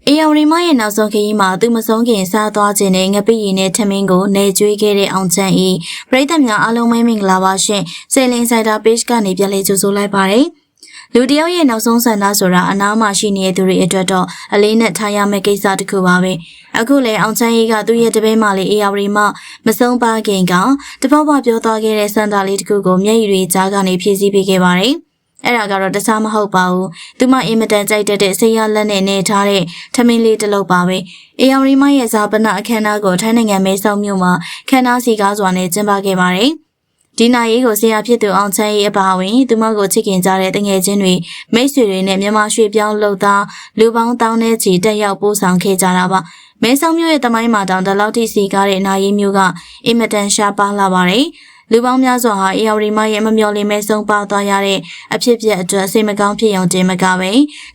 အေယော်ရီမရဲ့နောက်ဆုံးခရီးမှာသူမဆုံးခင်စားသွားခြင်းနဲ့ငပိရီနဲ့ထမင်းကိုနေကျွေးခဲ့တဲ့အောင်ချမ်းဤပရိသတ်များအားလုံးမင်္ဂလာပါရှင်။စေလင်းဆိုင်တာ page ကနေပြန်လည်ကြိုဆိုလိုက်ပါတယ်။လူတယောက်ရဲ့နောက်ဆုံးဆန္ဒဆိုတာအနားမှာရှိနေတဲ့သူတွေအတွက်တော့အလေးနဲ့ထားရမယ့်ကိစ္စတစ်ခုပါပဲ။အခုလေအောင်ချမ်းဤကသူ့ရဲ့တပည့်မလေးအေယော်ရီမမဆုံးပါခင်ကတပေါက်ပေါက်ပြောသွားခဲ့တဲ့စန္ဒာလေးတစ်ခုကိုမျက်ရည်တွေကြားကနေဖြည့်ဆည်းပေးခဲ့ပါတယ်။အဲ့ဒါကတော့တခြားမဟုတ်ပါဘူး။သူမအင်မတန်ကြိုက်တဲ့ဆေးရလက်နဲ့နေထားတဲ့ထမင်းလေးတစ်လုံးပါပဲ။အေယော်ရီမရဲ့ဇာပနာအခမ်းအနားကိုထိုင်းနိုင်ငံမဲဆောက်မြို့မှာခမ်းနားစီကားစွာနဲ့ကျင်းပခဲ့ပါတယ်။ဒီနာရီကိုဆရာဖြစ်သူအောင်ချမ်းရေးအပါအဝင်သူမကိုချစ်ခင်ကြတဲ့တငယ်ချင်းတွေမိတ်ဆွေတွေနဲ့မြန်မာရွှေပြောင်းလှုပ်သားလူပေါင်းတောင်းနဲ့ချီတက်ရောက်ပို့ဆောင်ခဲ့ကြတာပါ။မဲဆောက်မြို့ရဲ့တမိုင်းမှာတောင်ဒီလောက်ထိစီကားတဲ့နာရီမျိုးကအင်မတန်ရှားပါလာပါတယ်။လူပေါင်းများစွာဟာအေယော်ရီမရဲ့မမျှော်လင့်မဲဆုံးပါသွားရတဲ့အဖြစ်အပျက်အတွက်စိတ်မကောင်းဖြစ်ရုံတင်မကပဲ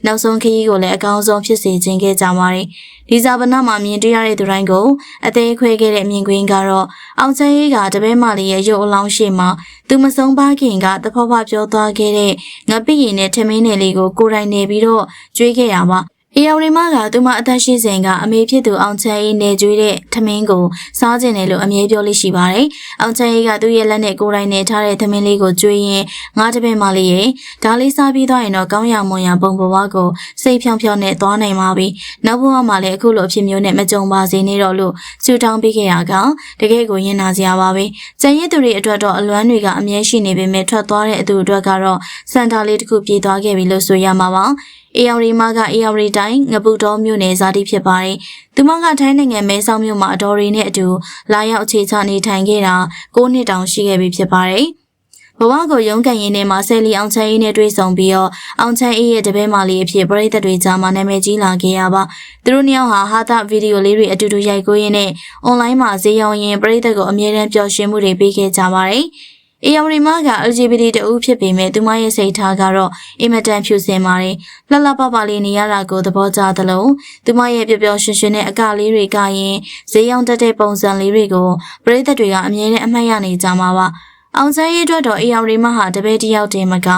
နောက်ဆုံးခရီးကိုလည်းအကောင်းဆုံးဖြစ်စေခြင်းခဲ့ကြပါတယ်။ဒီဇာပနာမှာမြင်တွေ့ရတဲ့သူတိုင်းကိုအသေးခွဲခဲ့တဲ့မြင်ကွင်းကတော့အောင်ချမ်းရေးကတပည့်မလေးရဲ့ရုပ်အလောင်းရှိမှသူမဆုံးပါခင်ကတဖောက်ဖောက်ပြောသွားခဲ့တဲ့ငပိရီနဲ့ထမင်းနယ်လေးကိုကိုယ်တိုင်နေပြီးတော့ကျွေးခဲ့ရပါအေယော်ရီမကသူမအသက်ရှိစဉ်ကအမေဖြစ်သူအောင်ချမ်းအေးနေကျွေးတဲ့ထမင်းကိုစားခြင်းတယ်လို့အမြဲပြောလို့ရှိပါတယ်။အောင်ချမ်းအေးကသူ့ရဲ့လက်နဲ့ကိုယ်တိုင်နေထားတဲ့ထမင်းလေးကိုကျွေးရင်ငါတပည့်မလေးရဲ့ဒါလေးစားပြီးသွားရင်တော့ကောင်းရမွန်ရပုံဘဝကိုစိတ်ဖြောင်းဖြောင်းနဲ့သွားနိုင်ပါပြီ။နောက်ဘဝမှာလည်းအခုလိုအဖြစ်မျိုးနဲ့မကြုံပါစေနဲ့တော့လို့ဆုတောင်းပေးခဲ့ရကတကယ်ကိုရင်နာစရာပါပဲ။ကျန်ရစ်သူတွေအတွက်တော့အလွမ်းတွေကအမြဲရှိနေပေမဲ့ထွက်သွားတဲ့အသူအတွက်ကတော့စန်တာလေးတစ်ခုပြေးသွားခဲ့ပြီလို့ဆိုရမှာပါ။အေယော်ရီမကအေယော်ရီတိုင်းငပူတော်မြို့နယ်ဇာတိဖြစ်ပါတယ်။သူမကထိုင်းနိုင်ငံမဲဆောက်မြို့မှာအတော်ရီနဲ့အတူလာရောက်အခြေချနေထိုင်ခဲ့တာ9နှစ်တောင်ရှိခဲ့ပြီဖြစ်ပါတယ်။ဘဝကိုရုန်းကန်ရင်းနဲ့မှာဆယ်လီအောင်ချမ်းအေးနဲ့တွေ့ဆုံပြီးတော့အောင်ချမ်းအေးရဲ့တပည့်မလေးအဖြစ်ပရိသတ်တွေကြားမှာနာမည်ကြီးလာခဲ့ရပါ။သူတို့နှစ်ယောက်ဟာဟာသဗီဒီယိုလေးတွေအတူတူရိုက်ကူးရင်းနဲ့အွန်လိုင်းမှာဈေးရောင်းရင်းပရိသတ်ကိုအမြဲတမ်းပျော်ရွှင်မှုတွေပေးခဲ့ကြပါတယ်။အေယော်ရီမက LGBT တဦးဖြစ်ပေမဲ့သူမရဲ့စိတ်ထားကတော့အင်မတန်ဖြူစင်ပါတယ်။လှလှပပလေးနေရတာကိုသဘောကျသလိုသူမရဲ့ပျော်ပျော်ရွှင်ရွှင်နဲ့အကလေးတွေကရင်ဈေးရောင်းတတ်တဲ့ပုံစံလေးတွေကိုပရိသတ်တွေကအမြဲတမ်းအမှတ်ရနေကြမှာပါ။အောင်ချမ်းရေးအတွက်တော့အေယော်ရီမဟာတပည့်တယောက်တည်းမက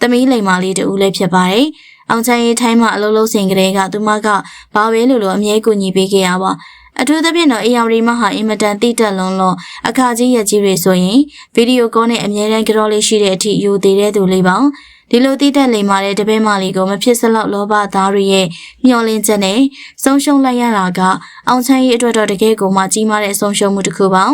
သမီးလိမ္မာလေးတူလည်းဖြစ်ပါတယ်။အောင်ချမ်းရေးထိုင်းမှာအလုပ်လုပ်စဉ်ကလေးကသူမကဘာပဲလို့အမြဲကူညီပေးခဲ့ရပါအထူးသဖြင့်တော့အေယော်ရီမဟာအင်မတန်တိတက်လွန်းလွန်းအခါကြီးရက်ကြီးတွေဆိုရင်ဗီဒီယိုကောနဲ့အမြဲတမ်းကြောလေးရှိတဲ့အထိယူသေးတဲ့သူလေးပါဒီလိုတိတက်လိမ္မာတဲ့တပည့်မလေးကိုမဖြစ်စလောက်လောဘသားတွေရဲ့မျောလင်းချက်နဲ့ဆုံးရှုံးလိုက်ရတာကအောင်ချမ်းရေးအတွက်တော့တကယ်ကိုမှကြီးမားတဲ့ဆုံးရှုံးမှုတစ်ခုပါ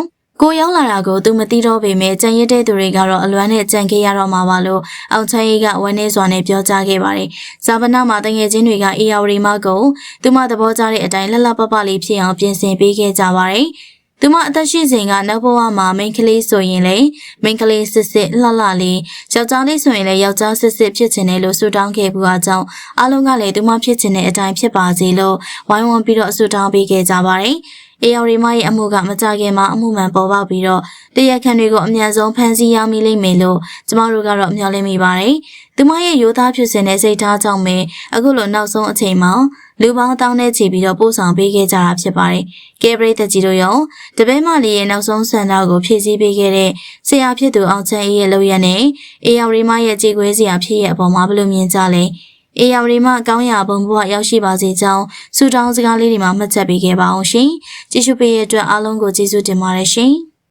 ကိုရောက်လာတာကိုသူမသိတော့ပေမဲ့ကြံရစ်တဲ့သူတွေကတော့အလွမ်းနဲ့ကြံခဲ့ရတော့မှာပါလို့အောင်ချမ်းရေးကဝန်းနေစွာနဲ့ပြောကြားခဲ့ပါတယ်။ဇာပနာမှာတငယ်ချင်းတွေကအေယော်ရီမကိုသူမသဘောကျတဲ့အတိုင်းလှလှပပလေးဖြစ်အောင်ပြင်ဆင်ပေးခဲ့ကြပါတယ်။သူမအသက်ရှိစဉ်ကနောက်ဘဝမှာမိန်းကလေးဆိုရင်လေမိန်းကလေးစစ်စစ်လှလှလေးယောက်ျားလေးဆိုရင်လည်းယောက်ျားစစ်စစ်ဖြစ်ချင်တယ်လို့ဆုတောင်းခဲ့ပူအကြောင်းအားလုံးကလည်းသူမဖြစ်ချင်တဲ့အတိုင်းဖြစ်ပါစေလို့ဝိုင်းဝန်းပြီးတော့ဆုတောင်းပေးခဲ့ကြပါတယ်။အေယော်ရီမရဲ့အမှုကမကြခင်မှာအမှုမှန်ပေါ်ပေါက်ပြီးတော့တရားခံတွေကိုအမြန်ဆုံးဖမ်းဆီးရမိလိမ့်မယ်လို့ကျမတို့ကတော့မျှော်လင့်မိပါတယ်။သူမရဲ့ရိုးသားဖြစ်စဉ်တဲ့စိတ်ထားကြောင့်ပဲအခုလိုနောက်ဆုံးအချိန်မှာလူပေါင်းတောင်းနဲ့ချီပြီးတော့ပို့ဆောင်ပေးခဲ့ကြတာဖြစ်ပါတယ်။ကဲပရိသတ်ကြီးတို့ရောတပည့်မလေးရဲ့နောက်ဆုံးဆန္ဒကိုဖြည့်ဆည်းပေးခဲ့တဲ့ဆရာဖြစ်သူအောင်ချမ်းအေးရဲ့လုပ်ရနဲ့အေယော်ရီမရဲ့ကြေကွဲစရာဖြစ်ရဲ့အပေါ်မှာဘယ်လိုမြင်ကြလဲ။အေယော်ရီမကောင်းရာဘုံဘဝရောက်ရှိပါစေကြောင်းဆုတောင်းစကားလေးတွေမှာမှတ်ချက်ပေးခဲ့ပါအောင်ရှင်။ကြည့်ရှုပေးတဲ့အတွက်အားလုံးကိုကျေးဇူးတင်ပါတယ်ရှင်။